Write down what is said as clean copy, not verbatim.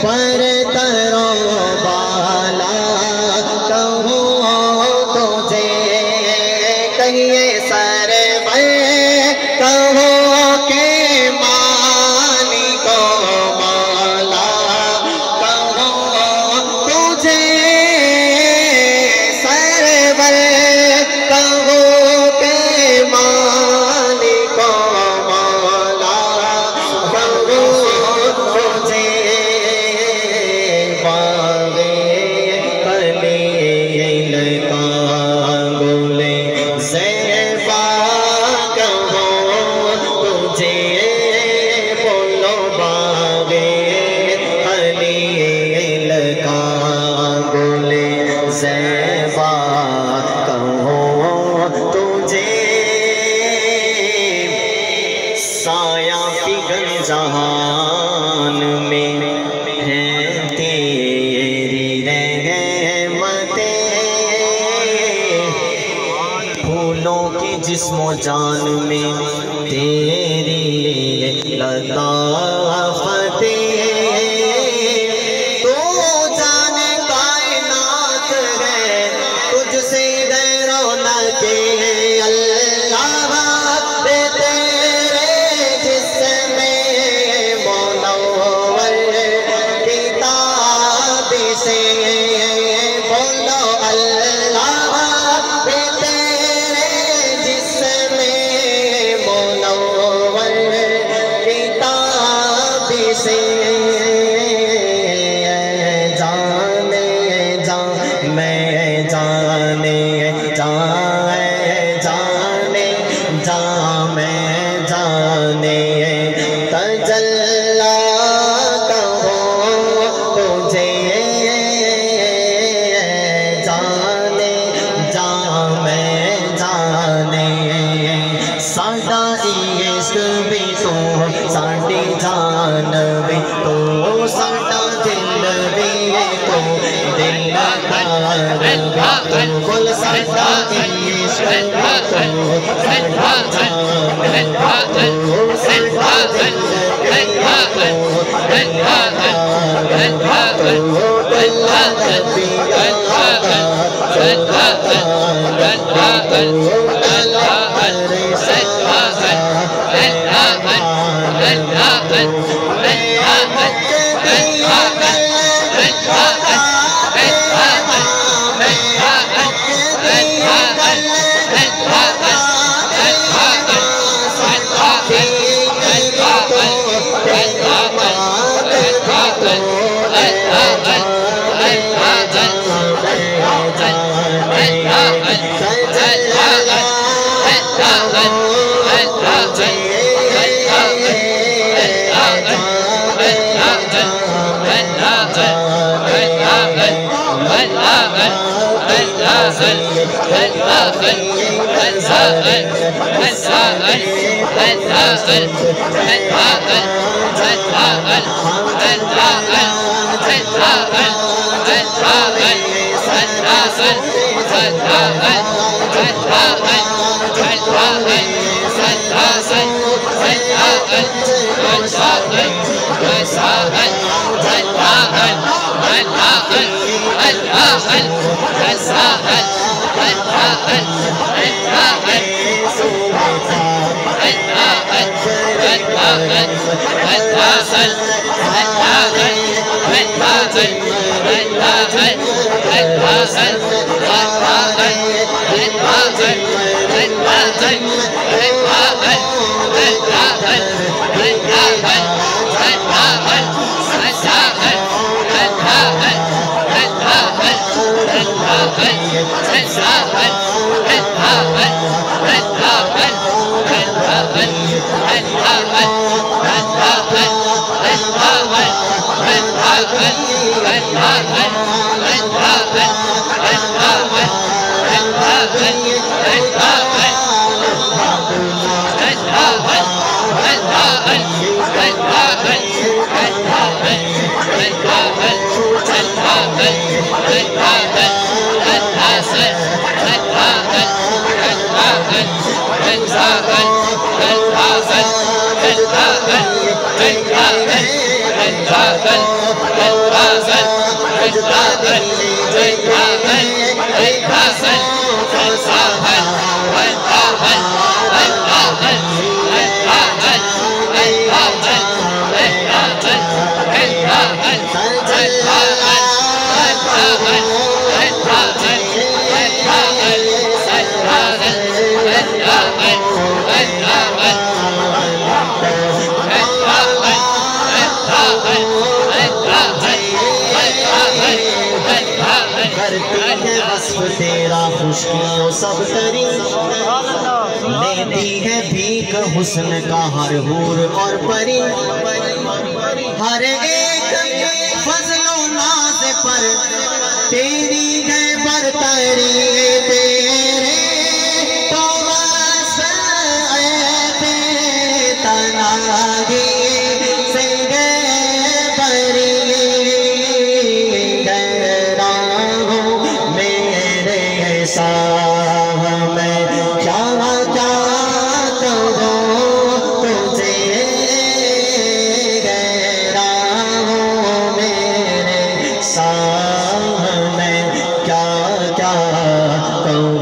پر ترو بالا کہوں تجھے کہیے سرور کہوں کہ مالک و مولا کہوں تجھے سرور کہوں کہ مالک و مولا کہوں تجھے باغے خلیل کا گل زیبا کہوں تجھے بولو باغے خلیل کا گل زیبا کہوں تجھے سایہ پگھل جہان میں ہے تیری رحمتیں پھولوں کی جسم و جان میں تیری لطافتیں تو جان کائنات ہے تجھ سے غیر نہ کے اللہ بے تیرے جسم منور کتاب سے بولو اللہ بے تیرے جسم منور کتاب سے جانے جان میں جانے جانے جان میں جانے تجلا کہوں تجھے جانے جان میں جانے ساڈا عشق بھی تو ساڈی جان بھی تو ساڈا دل بھی تو دل دار بھی تو بول ساڈا عشق بھی تو ساڈا جان بھی تو ساڈا دل بھی تو دل دار بھی تو اللہ نبی آقا تیرا خشکیوں سب تری لیتی ہے بھیک حسن کا ہر حور اور پری ہر ایک فضل و ناز پر تیری ہے برتری تیرے تو بس اے تناگی سے میں کیا کروں تجھے گہرا ہوں میرے سامنے کیا کروں